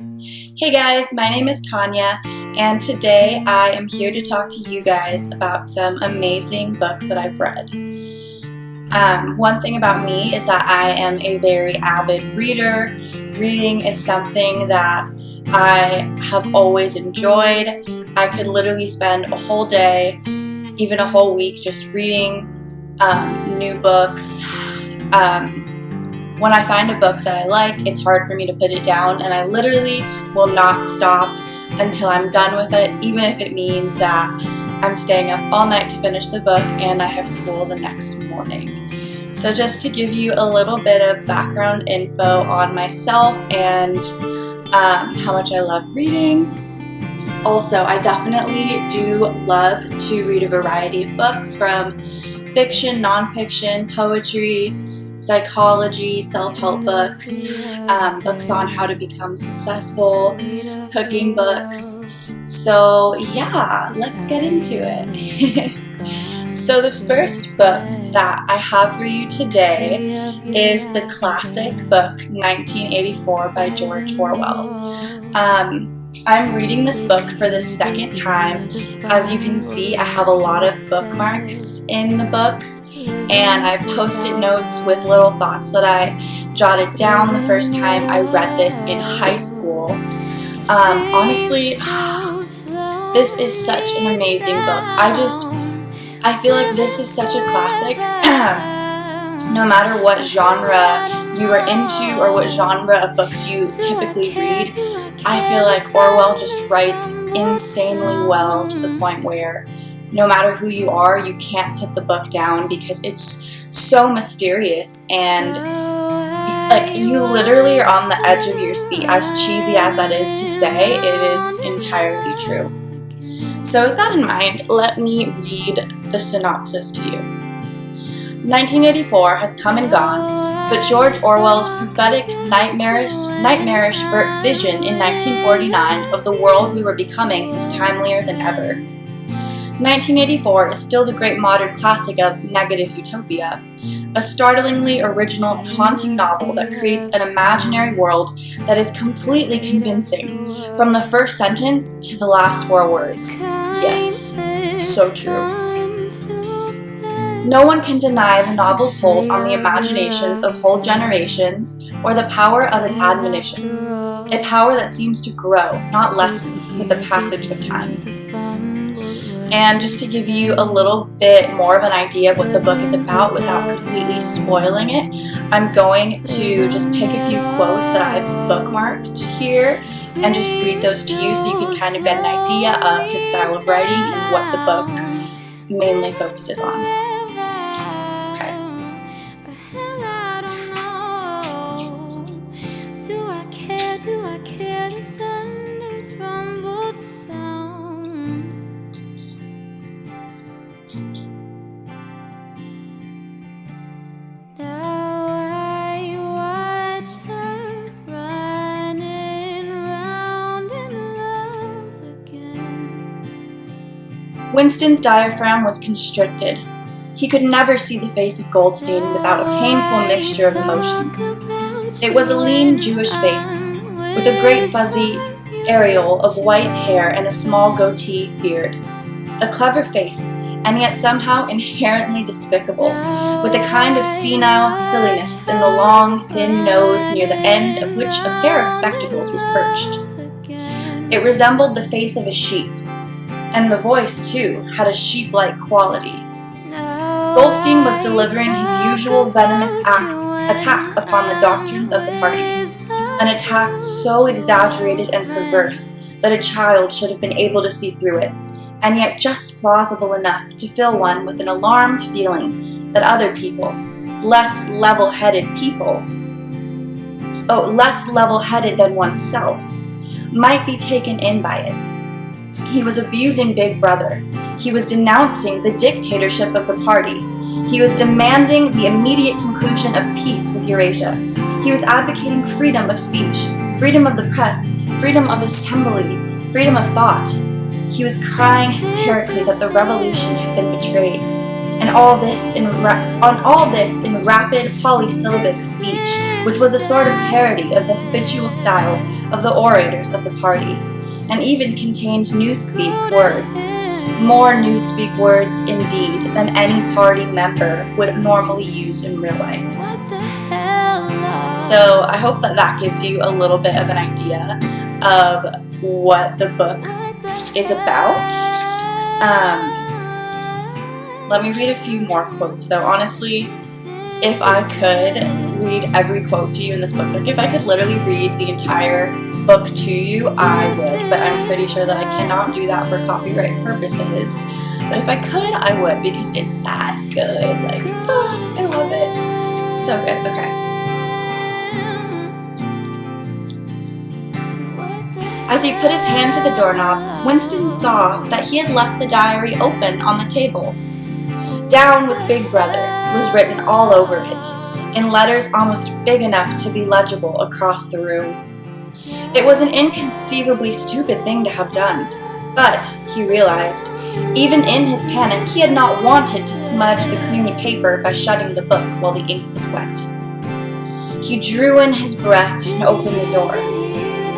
Hey guys, my name is Tanya, and today I am here to talk to you guys about some amazing books that I've read. One thing about me is that I am a very avid reader. Reading is something that I have always enjoyed. I could literally spend a whole day, even a whole week, just reading new books. When I find a book that I like, it's hard for me to put it down, and I literally will not stop until I'm done with it, even if it means that I'm staying up all night to finish the book and I have school the next morning. So just to give you a little bit of background info on myself and how much I love reading. Also, I definitely do love to read a variety of books, from fiction, nonfiction, poetry, psychology, self-help books, books on how to become successful, cooking books. So yeah, let's get into it. So the first book that I have for you today is the classic book 1984 by George Orwell. I'm reading this book for the second time. As you can see, I have a lot of bookmarks in the book, and I post-it notes with little thoughts that I jotted down the first time I read this in high school. Honestly, this is such an amazing book. I feel like this is such a classic. No matter what genre you are into or what genre of books you typically read, I feel like Orwell just writes insanely well, to the point where no matter who you are, you can't put the book down because it's so mysterious, and like you literally are on the edge of your seat. As cheesy as that is to say, it is entirely true. So with that in mind, let me read the synopsis to you. 1984 has come and gone, but George Orwell's prophetic, nightmarish vision in 1949 of the world we were becoming is timelier than ever. 1984 is still the great modern classic of negative utopia, a startlingly original and haunting novel that creates an imaginary world that is completely convincing, from the first sentence to the last four words. Yes, so true. No one can deny the novel's hold on the imaginations of whole generations or the power of its admonitions, a power that seems to grow, not lessen, with the passage of time. And just to give you a little bit more of an idea of what the book is about without completely spoiling it, I'm going to just pick a few quotes that I've bookmarked here and just read those to you so you can kind of get an idea of his style of writing and what the book mainly focuses on. Okay. Winston's diaphragm was constricted. He could never see the face of Goldstein without a painful mixture of emotions. It was a lean Jewish face, with a great fuzzy aureole of white hair and a small goatee beard. A clever face, and yet somehow inherently despicable, with a kind of senile silliness in the long, thin nose near the end of which a pair of spectacles was perched. It resembled the face of a sheep, and the voice, too, had a sheep-like quality. Goldstein was delivering his usual venomous attack upon the doctrines of the party, an attack so exaggerated and perverse that a child should have been able to see through it, and yet just plausible enough to fill one with an alarmed feeling that other people, less level-headed than oneself, might be taken in by it. He was abusing Big Brother. He was denouncing the dictatorship of the party. He was demanding the immediate conclusion of peace with Eurasia. He was advocating freedom of speech, freedom of the press, freedom of assembly, freedom of thought. He was crying hysterically that the revolution had been betrayed, and all this in rapid polysyllabic speech, which was a sort of parody of the habitual style of the orators of the party, and even contained newspeak words. More newspeak words, indeed, than any party member would normally use in real life. So I hope that gives you a little bit of an idea of what the book is about. Let me read a few more quotes, though. Honestly, if I could read every quote to you in this book, like if I could literally read the entire book to you, I would, but I'm pretty sure that I cannot do that for copyright purposes. But if I could, I would, because it's that good. Like, oh, I love it. So good. Okay. As he put his hand to the doorknob, Winston saw that he had left the diary open on the table. "Down with Big Brother" was written all over it, in letters almost big enough to be legible across the room. It was an inconceivably stupid thing to have done, but, he realized, even in his panic, he had not wanted to smudge the creamy paper by shutting the book while the ink was wet. He drew in his breath and opened the door.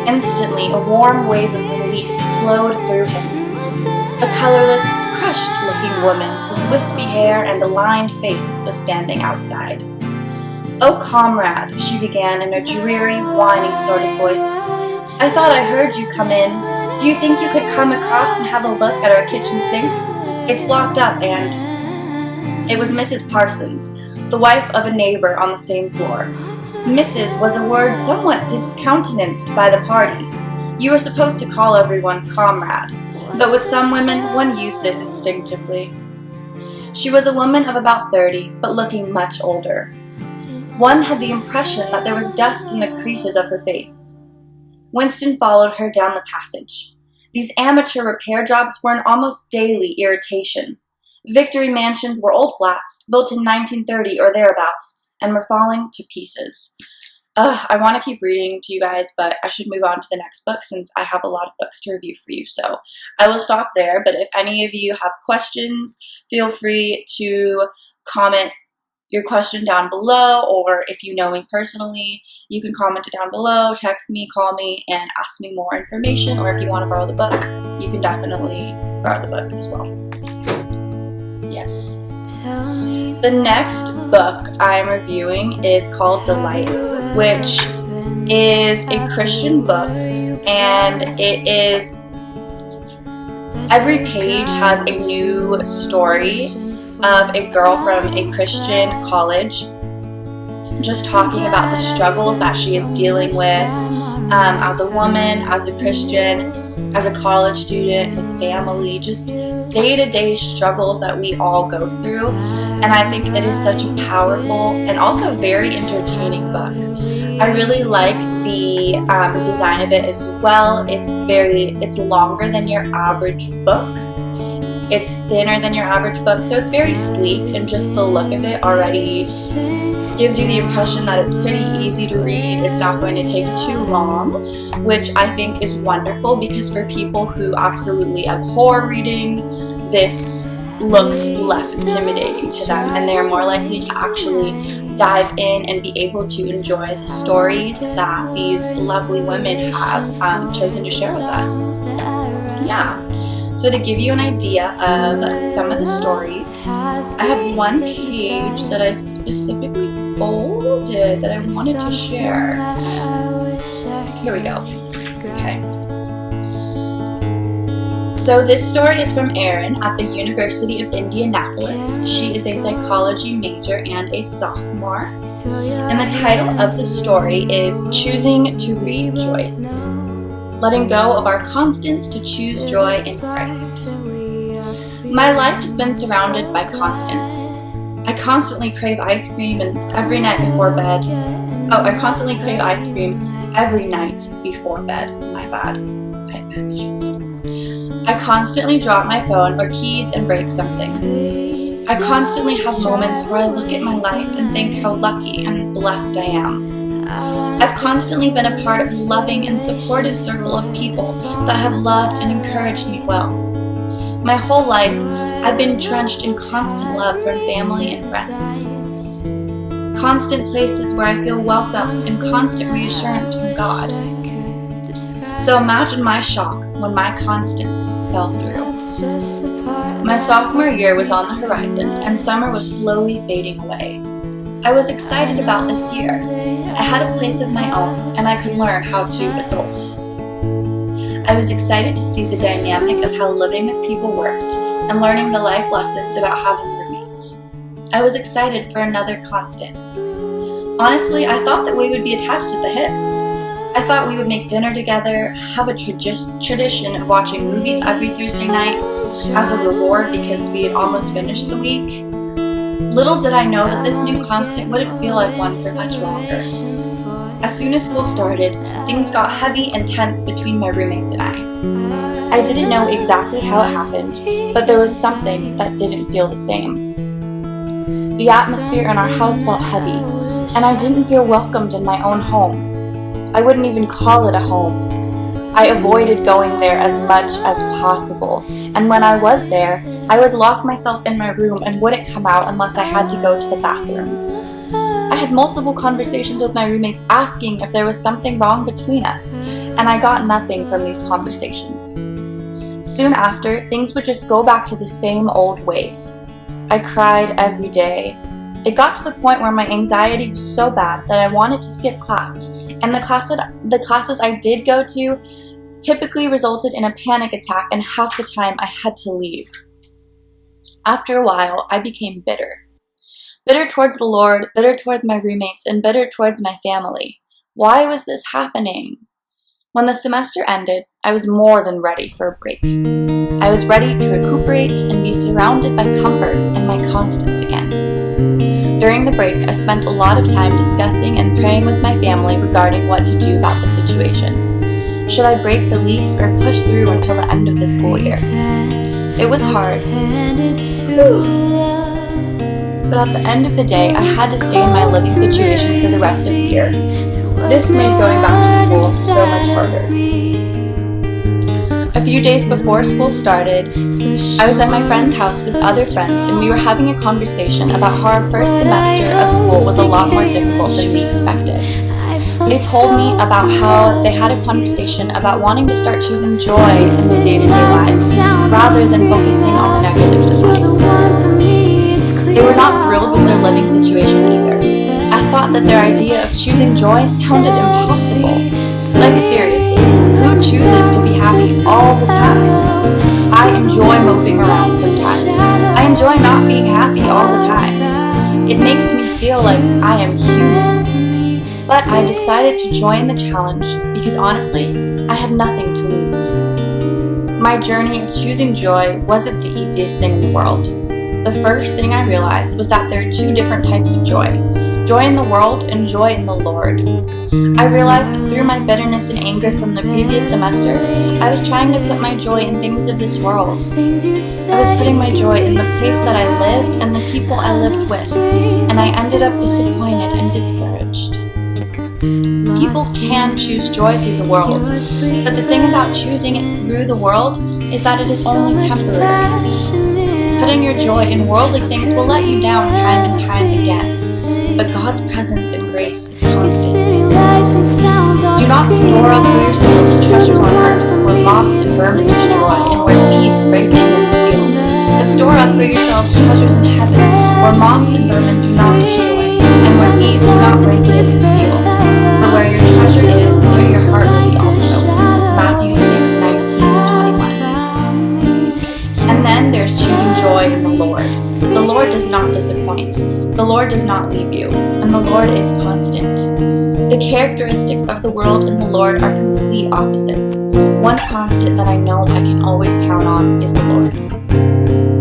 Instantly, a warm wave of relief flowed through him. A colorless, crushed-looking woman with wispy hair and a lined face was standing outside. "Oh, comrade," she began in a dreary, whining sort of voice. "I thought I heard you come in. Do you think you could come across and have a look at our kitchen sink? It's blocked up and—" It was Mrs. Parsons, the wife of a neighbor on the same floor. Mrs. was a word somewhat discountenanced by the party. You were supposed to call everyone comrade, but with some women one used it instinctively. She was a woman of about 30, but looking much older. One had the impression that there was dust in the creases of her face. Winston followed her down the passage. These amateur repair jobs were an almost daily irritation. Victory mansions were old flats, built in 1930 or thereabouts, and were falling to pieces. I want to keep reading to you guys, but I should move on to the next book since I have a lot of books to review for you. So I will stop there, but if any of you have questions, feel free to comment your question down below, or if you know me personally, you can comment it down below, text me, call me, and ask me more information, or if you want to borrow the book, you can definitely borrow the book as well. Yes. The next book I'm reviewing is called Delight, which is a Christian book, and it is, every page has a new story of a girl from a Christian college just talking about the struggles that she is dealing with as a woman, as a Christian, as a college student, with family, just day-to-day struggles that we all go through. And I think it is such a powerful and also very entertaining book. I really like the design of it as well. It's longer than your average book. It's thinner than your average book, so it's very sleek, and just the look of it already gives you the impression that it's pretty easy to read. It's not going to take too long, which I think is wonderful, because for people who absolutely abhor reading, this looks less intimidating to them, and they're more likely to actually dive in and be able to enjoy the stories that these lovely women have chosen to share with us. Yeah. So to give you an idea of some of the stories, I have one page that I specifically folded that I wanted to share. Here we go. Okay. So this story is from Erin at the University of Indianapolis. She is a psychology major and a sophomore. And the title of the story is Choosing to Rejoice. Letting go of our constants to choose joy in Christ. My life has been surrounded by constants. I constantly crave ice cream every night before bed. I constantly crave ice cream every night before bed. My bad. I constantly drop my phone or keys and break something. I constantly have moments where I look at my life and think how lucky and blessed I am. I've constantly been a part of a loving and supportive circle of people that have loved and encouraged me well. My whole life, I've been drenched in constant love from family and friends. Constant places where I feel welcomed and constant reassurance from God. So imagine my shock when my constants fell through. My sophomore year was on the horizon and summer was slowly fading away. I was excited about this year. I had a place of my own and I could learn how to adult. I was excited to see the dynamic of how living with people worked and learning the life lessons about having roommates. I was excited for another constant. Honestly, I thought that we would be attached at the hip. I thought we would make dinner together, have a tradition of watching movies every Thursday night as a reward because we had almost finished the week. Little did I know that this new constant wouldn't feel like one for much longer. As soon as school started, things got heavy and tense between my roommates and I. I didn't know exactly how it happened, but there was something that didn't feel the same. The atmosphere in our house felt heavy, and I didn't feel welcomed in my own home. I wouldn't even call it a home. I avoided going there as much as possible, and when I was there, I would lock myself in my room and wouldn't come out unless I had to go to the bathroom. I had multiple conversations with my roommates asking if there was something wrong between us, and I got nothing from these conversations. Soon after, things would just go back to the same old ways. I cried every day. It got to the point where my anxiety was so bad that I wanted to skip class, and the classes I did go to typically resulted in a panic attack, and half the time I had to leave. After a while, I became bitter. Bitter towards the Lord, bitter towards my roommates, and bitter towards my family. Why was this happening? When the semester ended, I was more than ready for a break. I was ready to recuperate and be surrounded by comfort and my constants again. During the break, I spent a lot of time discussing and praying with my family regarding what to do about the situation. Should I break the lease or push through until the end of the school year? It was hard. But at the end of the day, I had to stay in my living situation for the rest of the year. This made going back to school so much harder. A few days before school started, I was at my friend's house with other friends, and we were having a conversation about how our first semester of school was a lot more difficult than we expected. They told me about how they had a conversation about wanting to start choosing joy in their day-to-day lives, rather than focusing on the negatives of life. They were not thrilled with their living situation either. I thought that their idea of choosing joy sounded impossible. Like seriously, who chooses to be happy all the time? I enjoy moping around sometimes. I enjoy not being happy all the time. It makes me feel like I am human. But I decided to join the challenge because honestly, I had nothing to lose. My journey of choosing joy wasn't the easiest thing in the world. The first thing I realized was that there are two different types of joy. Joy in the world and joy in the Lord. I realized that through my bitterness and anger from the previous semester, I was trying to put my joy in things of this world. I was putting my joy in the place that I lived and the people I lived with, and I ended up disappointed and discouraged. People can choose joy through the world, but the thing about choosing it through the world is that it is only temporary. Putting your joy in worldly things will let you down time and time again, but God's presence and grace is constant. Do not store up for yourselves treasures on earth, where moths and vermin destroy, and where thieves break in and steal. But store up for yourselves treasures in heaven, where moths and vermin do not destroy, and where thieves do not break in and steal. For where your treasure is, there your heart will be also. Matthew 6:19-21. And then there's choosing joy in the Lord. The Lord does not disappoint. The Lord does not leave you. And the Lord is constant. The characteristics of the world and the Lord are complete opposites. One constant that I know I can always count on is the Lord.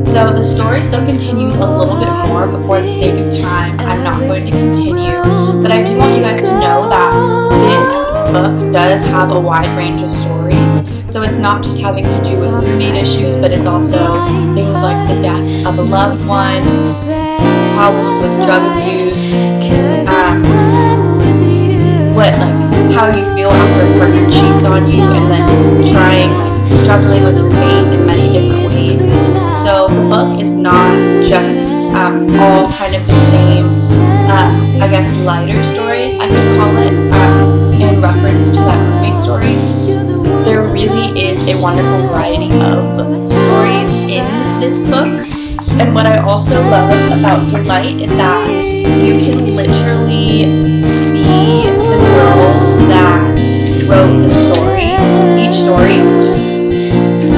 So the story still continues a little bit more, but for the sake of time, I'm not going to continue. But I do want you guys to know that this book does have a wide range of stories. So it's not just having to do with roommate issues, but it's also things like the death of a loved one, problems with drug abuse, how you feel after a partner cheats on you, and then struggling with your faith in many different ways. So the book not just all kind of the same, I guess, lighter stories, I could call it, in reference to that roommate story. There really is a wonderful variety of stories in this book. And what I also love about Delight is that you can literally see the girls that wrote the story, each story,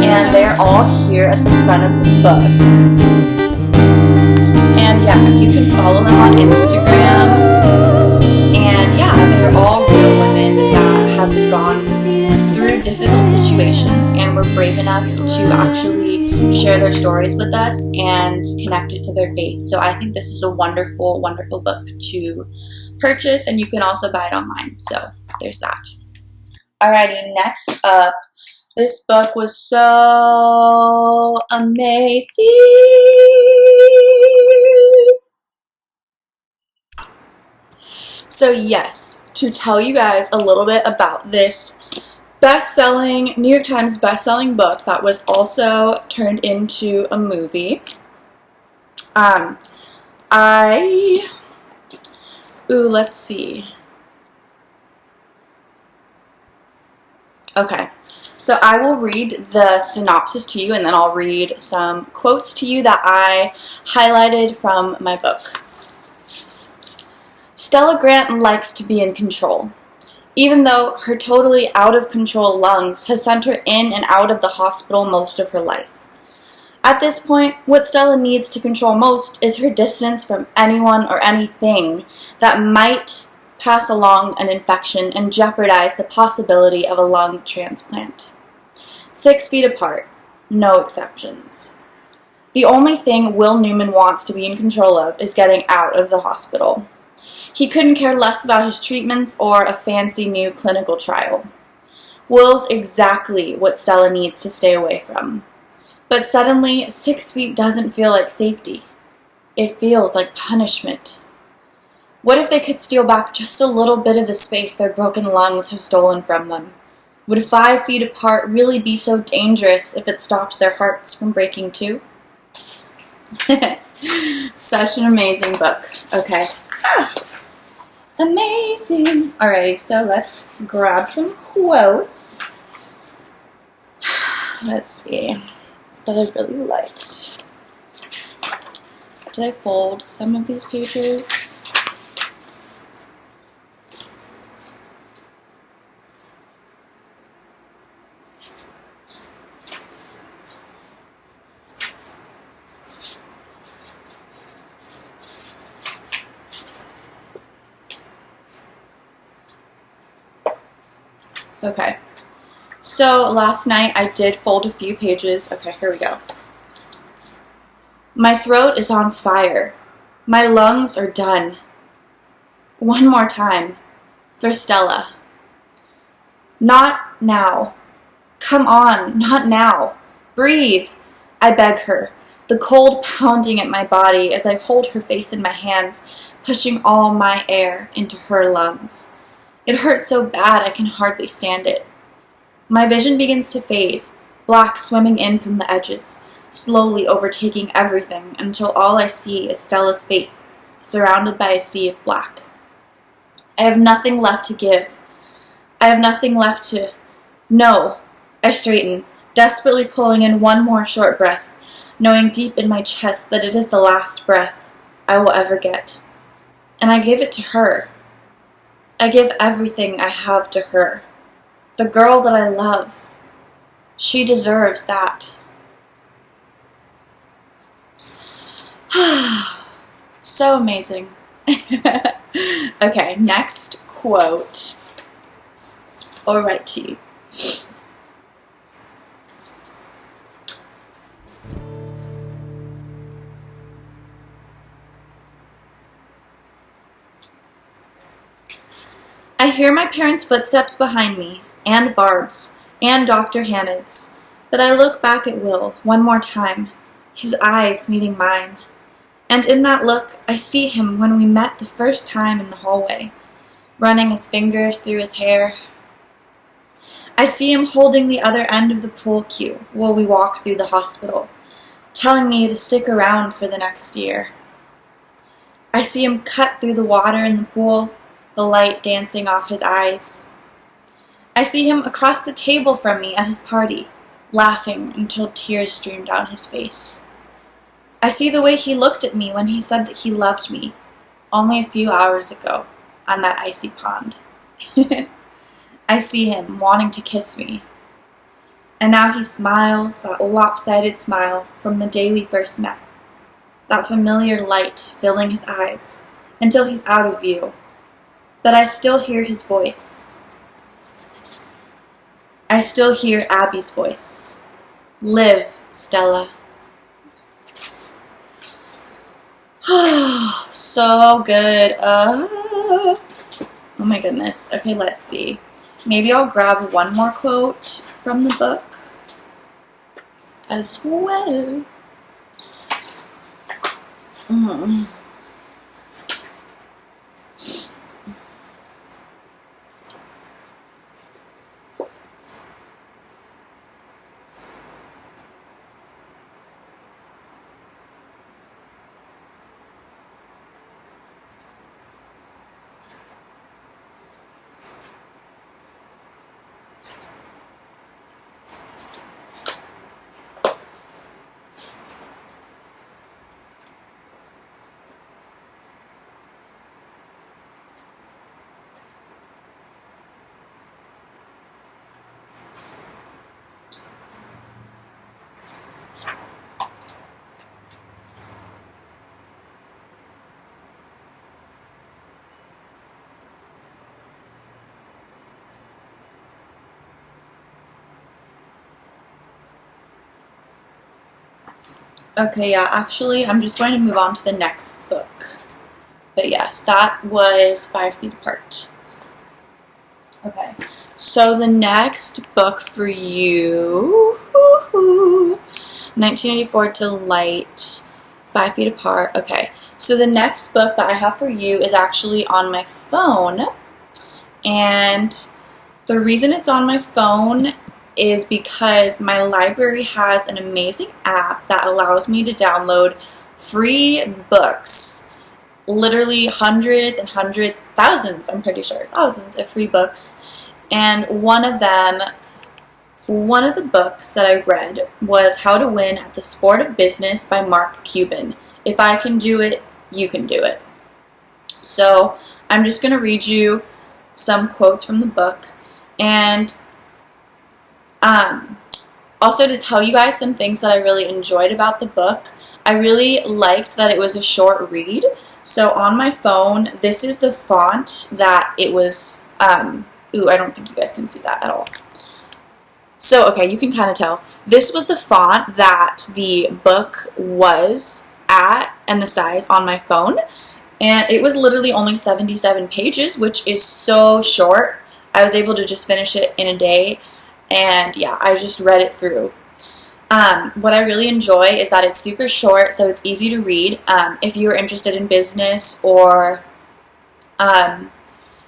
and they're all here at the front of the book. And yeah, you can follow them on Instagram, and yeah, they're all real women that have gone through difficult situations and were brave enough to actually share their stories with us and connect it to their faith. So I think this is a wonderful, wonderful book to purchase, and you can also buy it online. So there's that. Alrighty, next up, this book was so amazing. So yes, to tell you guys a little bit about this New York Times best-selling book that was also turned into a movie. Let's see. Okay, so I will read the synopsis to you, and then I'll read some quotes to you that I highlighted from my book. Stella Grant likes to be in control. Even though her totally out-of-control lungs have sent her in and out of the hospital most of her life. At this point, what Stella needs to control most is her distance from anyone or anything that might pass along an infection and jeopardize the possibility of a lung transplant. 6 feet apart, no exceptions. The only thing Will Newman wants to be in control of is getting out of the hospital. He couldn't care less about his treatments or a fancy new clinical trial. Will's exactly what Stella needs to stay away from. But suddenly, 6 feet doesn't feel like safety. It feels like punishment. What if they could steal back just a little bit of the space their broken lungs have stolen from them? Would 5 feet apart really be so dangerous if it stops their hearts from breaking too? Such an amazing book. Okay. Amazing. Alrighty, so let's grab some quotes. Let's see. That I really liked. Did I fold some of these pages? Okay, so last night I did fold a few pages. Okay, here we go. My throat is on fire. My lungs are done. One more time. For Stella. Not now. Come on, not now. Breathe, I beg her, the cold pounding at my body as I hold her face in my hands, pushing all my air into her lungs. It hurts so bad I can hardly stand it. My vision begins to fade, black swimming in from the edges, slowly overtaking everything until all I see is Stella's face, surrounded by a sea of black. I have nothing left to give. I have nothing left to... No. I straighten, desperately pulling in one more short breath, knowing deep in my chest that it is the last breath I will ever get. And I give it to her. I give everything I have to her, the girl that I love. She deserves that. So amazing. Okay, next quote. I'll write to you. I hear my parents' footsteps behind me, and Barb's, and Dr. Hammond's, but I look back at Will one more time, his eyes meeting mine. And in that look, I see him when we met the first time in the hallway, running his fingers through his hair. I see him holding the other end of the pool cue while we walk through the hospital, telling me to stick around for the next year. I see him cut through the water in the pool, the light dancing off his eyes. I see him across the table from me at his party, laughing until tears streamed down his face. I see the way he looked at me when he said that he loved me, only a few hours ago, on that icy pond. I see him wanting to kiss me. And now he smiles, that lopsided smile from the day we first met. That familiar light filling his eyes, until he's out of view. But I still hear his voice. I still hear Abby's voice. Live, Stella. So good. Oh my goodness. Okay, let's see. Maybe I'll grab one more quote from the book as well. Okay, yeah, actually, I'm just going to move on to the next book. But yes, that was 5 Feet Apart. Okay, so the next book for you, 1984 Delight, 5 Feet Apart. Okay, so the next book that I have for you is actually on my phone. And the reason it's on my phone is because my library has an amazing app that allows me to download free books. Literally hundreds and hundreds, thousands, I'm pretty sure, thousands of free books. And one of the books that I read was How to Win at the Sport of Business by Mark Cuban. If I can do it, you can do it. So I'm just going to read you some quotes from the book. And also to tell you guys some things that I really enjoyed about the book. I really liked that it was a short read. So on my phone, this is the font that it was, ooh, I don't think you guys can see that at all. So, okay, you can kind of tell. This was the font that the book was at and the size on my phone. And it was literally only 77 pages, which is so short. I was able to just finish it in a day. And yeah, I just read it through. What I really enjoy is that it's super short, so it's easy to read. If you're interested in business or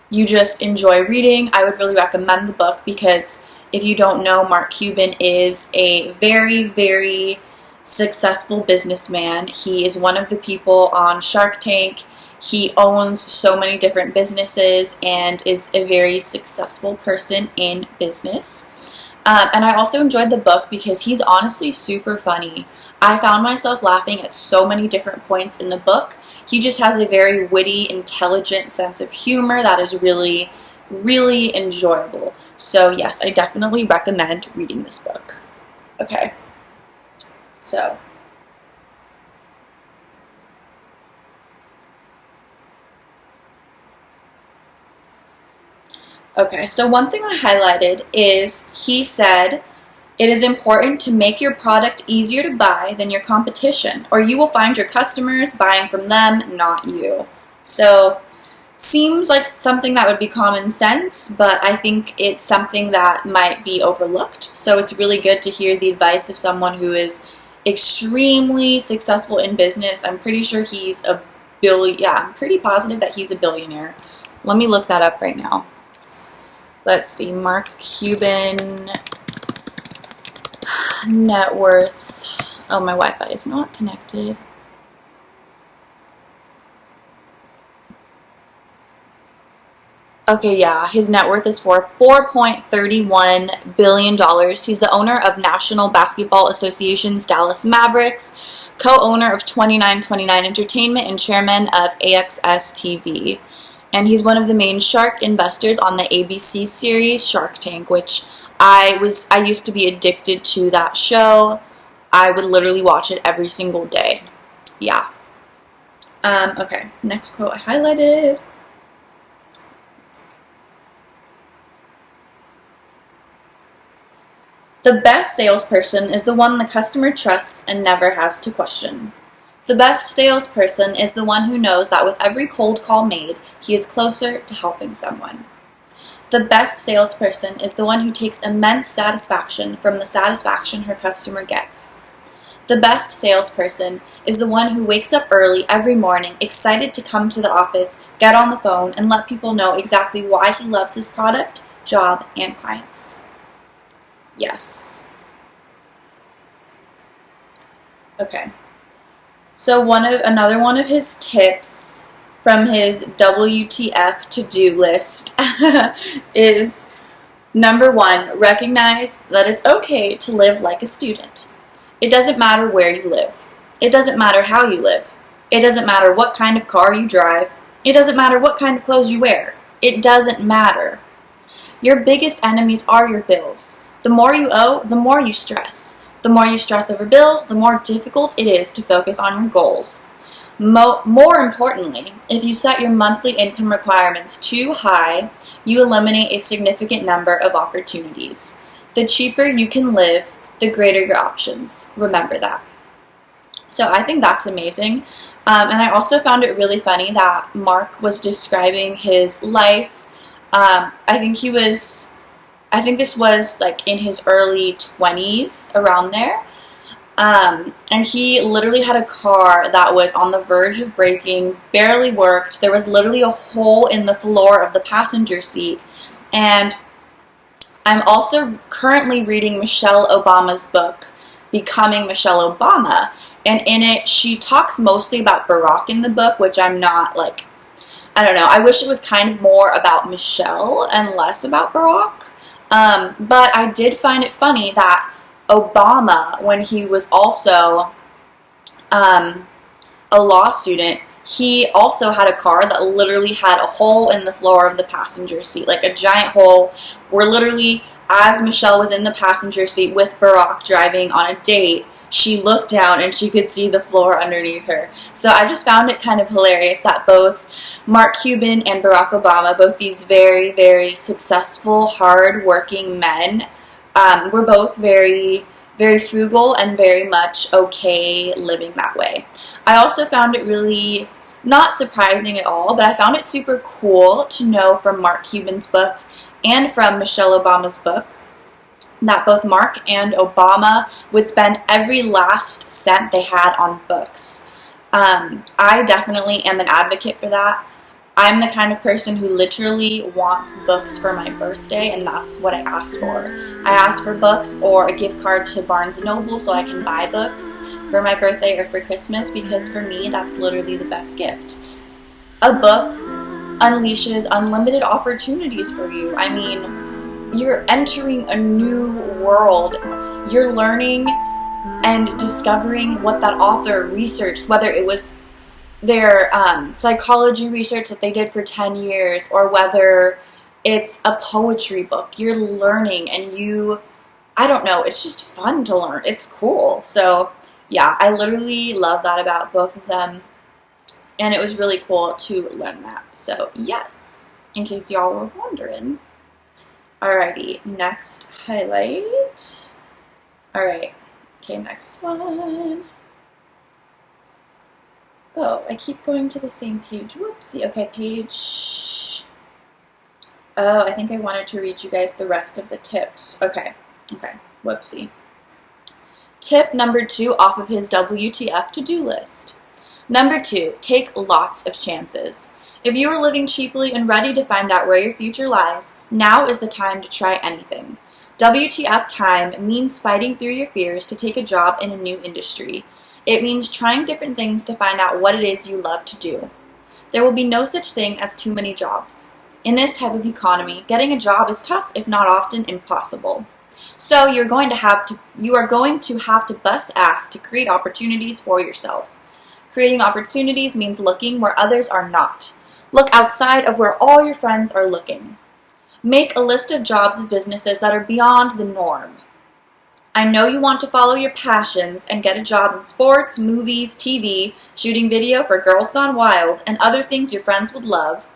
you just enjoy reading, I would really recommend the book because if you don't know, Mark Cuban is a very, very successful businessman. He is one of the people on Shark Tank. He owns so many different businesses and is a very successful person in business. And I also enjoyed the book because he's honestly super funny. I found myself laughing at so many different points in the book. He just has a very witty, intelligent sense of humor that is really, really enjoyable. So yes, I definitely recommend reading this book. Okay, so okay, so one thing I highlighted is he said, it is important to make your product easier to buy than your competition, or you will find your customers buying from them, not you. So, seems like something that would be common sense, but I think it's something that might be overlooked. So it's really good to hear the advice of someone who is extremely successful in business. I'm pretty sure he's a I'm pretty positive that he's a billionaire. Let me look that up right now. Let's see, Mark Cuban net worth. Oh, my Wi-Fi is not connected. Okay, yeah, his net worth is $4.31 billion. He's the owner of National Basketball Association's Dallas Mavericks, co-owner of 2929 Entertainment, and chairman of AXS TV. And he's one of the main shark investors on the ABC series Shark Tank, which I used to be addicted to that show. I would literally watch it every single day. Yeah. Okay, next quote I highlighted. The best salesperson is the one the customer trusts and never has to question. The best salesperson is the one who knows that with every cold call made, he is closer to helping someone. The best salesperson is the one who takes immense satisfaction from the satisfaction her customer gets. The best salesperson is the one who wakes up early every morning, excited to come to the office, get on the phone, and let people know exactly why he loves his product, job, and clients. Yes. Okay. So another one of his tips from his WTF to-do list is number 1, recognize that it's okay to live like a student. It doesn't matter where you live. It doesn't matter how you live. It doesn't matter what kind of car you drive. It doesn't matter what kind of clothes you wear. It doesn't matter. Your biggest enemies are your bills. The more you owe, the more you stress. The more you stress over bills, the more difficult it is to focus on your goals. More importantly, if you set your monthly income requirements too high, you eliminate a significant number of opportunities. The cheaper you can live, the greater your options. Remember that. So I think that's amazing. And I also found it really funny that Mark was describing his life. I think this was like in his early 20s, around there. And he literally had a car that was on the verge of breaking, barely worked. There was literally a hole in the floor of the passenger seat. And I'm also currently reading Michelle Obama's book, Becoming Michelle Obama. And in it, she talks mostly about Barack in the book, which I'm not like, I don't know. I wish it was kind of more about Michelle and less about Barack. But I did find it funny that Obama, when he was also a law student, he also had a car that literally had a hole in the floor of the passenger seat, like a giant hole, where literally, as Michelle was in the passenger seat with Barack driving on a date, she looked down and she could see the floor underneath her. So I just found it kind of hilarious that both Mark Cuban and Barack Obama, both these very, very successful, hard-working men, were both very, very frugal and very much okay living that way. I also found it really not surprising at all, but I found it super cool to know from Mark Cuban's book and from Michelle Obama's book that both Mark and Obama would spend every last cent they had on books. I definitely am an advocate for that. I'm the kind of person who literally wants books for my birthday, and that's what I ask for. I ask for books or a gift card to Barnes & Noble so I can buy books for my birthday or for Christmas, because for me, that's literally the best gift. A book unleashes unlimited opportunities for you. I mean, you're entering a new world. You're learning and discovering what that author researched, whether it was their psychology research that they did for 10 years or whether it's a poetry book. You're learning and I don't know, it's just fun to learn. It's cool. So yeah, I literally love that about both of them. And it was really cool to learn that. So yes, in case y'all were wondering. Alrighty, next highlight. Alright, okay, next one. Oh, I keep going to the same page. Whoopsie. Okay, page... Oh, I think I wanted to read you guys the rest of the tips. Okay, whoopsie. Tip number 2 off of his WTF to-do list. Number 2, take lots of chances. If you are living cheaply and ready to find out where your future lies, now is the time to try anything. WTF time means fighting through your fears to take a job in a new industry. It means trying different things to find out what it is you love to do. There will be no such thing as too many jobs. In this type of economy, getting a job is tough, if not often impossible. So you are going to have to bust ass to create opportunities for yourself. Creating opportunities means looking where others are not. Look outside of where all your friends are looking. Make a list of jobs and businesses that are beyond the norm. I know you want to follow your passions and get a job in sports, movies, TV, shooting video for Girls Gone Wild, and other things your friends would love.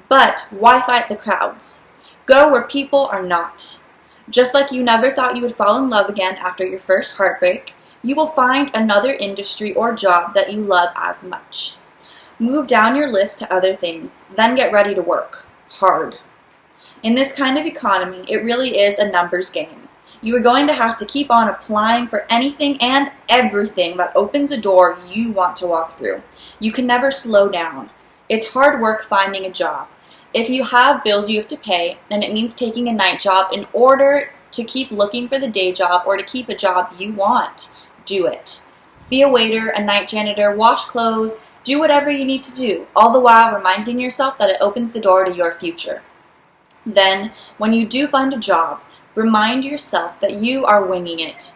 But why fight the crowds? Go where people are not. Just like you never thought you would fall in love again after your first heartbreak, you will find another industry or job that you love as much. Move down your list to other things, then get ready to work. Hard. In this kind of economy, it really is a numbers game. You are going to have to keep on applying for anything and everything that opens a door you want to walk through. You can never slow down. It's hard work finding a job. If you have bills you have to pay, then it means taking a night job in order to keep looking for the day job or to keep a job you want. Do it. Be a waiter, a night janitor, wash clothes, do whatever you need to do, all the while reminding yourself that it opens the door to your future. Then, when you do find a job, remind yourself that you are winging it.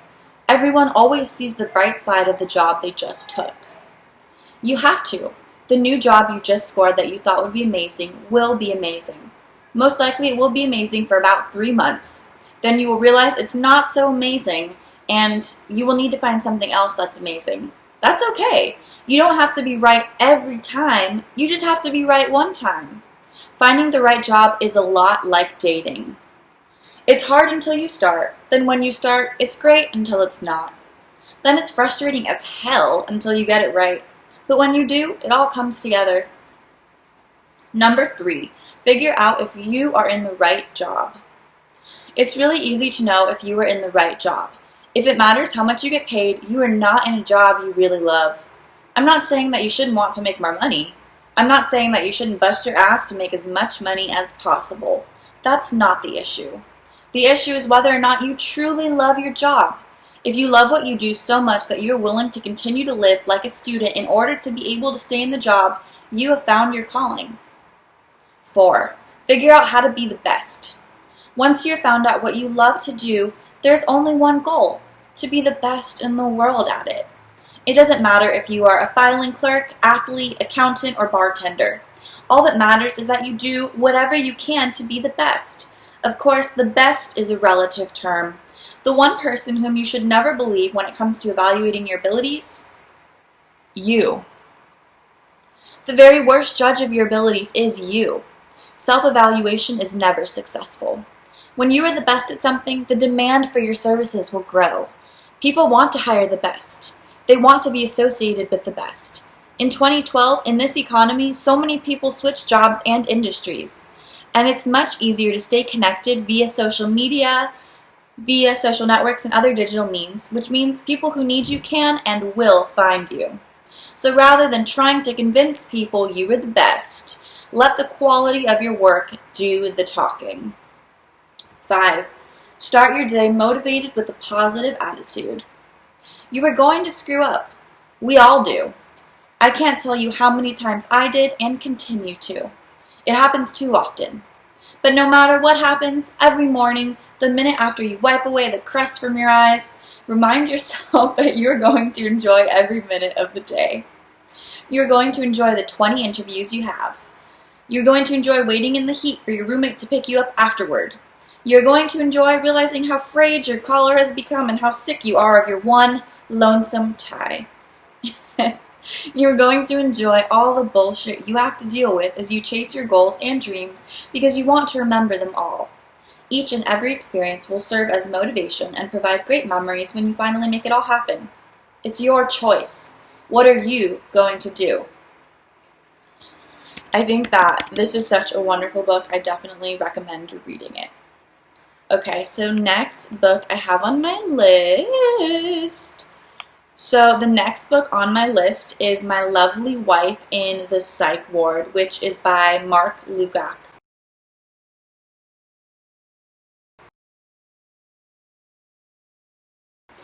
Everyone always sees the bright side of the job they just took. You have to. The new job you just scored that you thought would be amazing will be amazing. Most likely it will be amazing for about 3 months. Then you will realize it's not so amazing, and you will need to find something else that's amazing. That's okay. You don't have to be right every time. You just have to be right one time. Finding the right job is a lot like dating. It's hard until you start. Then when you start, it's great until it's not. Then it's frustrating as hell until you get it right. But when you do, it all comes together. Number 3, figure out if you are in the right job. It's really easy to know if you are in the right job. If it matters how much you get paid, you are not in a job you really love. I'm not saying that you shouldn't want to make more money. I'm not saying that you shouldn't bust your ass to make as much money as possible. That's not the issue. The issue is whether or not you truly love your job. If you love what you do so much that you're willing to continue to live like a student in order to be able to stay in the job, you have found your calling. 4, figure out how to be the best. Once you've found out what you love to do, there's only one goal: to be the best in the world at it. It doesn't matter if you are a filing clerk, athlete, accountant, or bartender. All that matters is that you do whatever you can to be the best. Of course, the best is a relative term. The one person whom you should never believe when it comes to evaluating your abilities? You. The very worst judge of your abilities is you. Self-evaluation is never successful. When you are the best at something, the demand for your services will grow. People want to hire the best. They want to be associated with the best. In 2012, in this economy, so many people switch jobs and industries. And it's much easier to stay connected via social media, via social networks and other digital means, which means people who need you can and will find you. So rather than trying to convince people you are the best, let the quality of your work do the talking. 5, start your day motivated with a positive attitude. You are going to screw up. We all do. I can't tell you how many times I did and continue to. It happens too often. But no matter what happens, every morning, the minute after you wipe away the crust from your eyes, remind yourself that you're going to enjoy every minute of the day. You're going to enjoy the 20 interviews you have. You're going to enjoy waiting in the heat for your roommate to pick you up afterward. You're going to enjoy realizing how frayed your collar has become and how sick you are of your one lonesome tie. You're going to enjoy all the bullshit you have to deal with as you chase your goals and dreams because you want to remember them all. Each and every experience will serve as motivation and provide great memories when you finally make it all happen. It's your choice. What are you going to do? I think that this is such a wonderful book. I definitely recommend reading it. Okay, so next book I have on my list. So the next book on my list is My Lovely Wife in the Psych Ward, which is by Mark Lugac.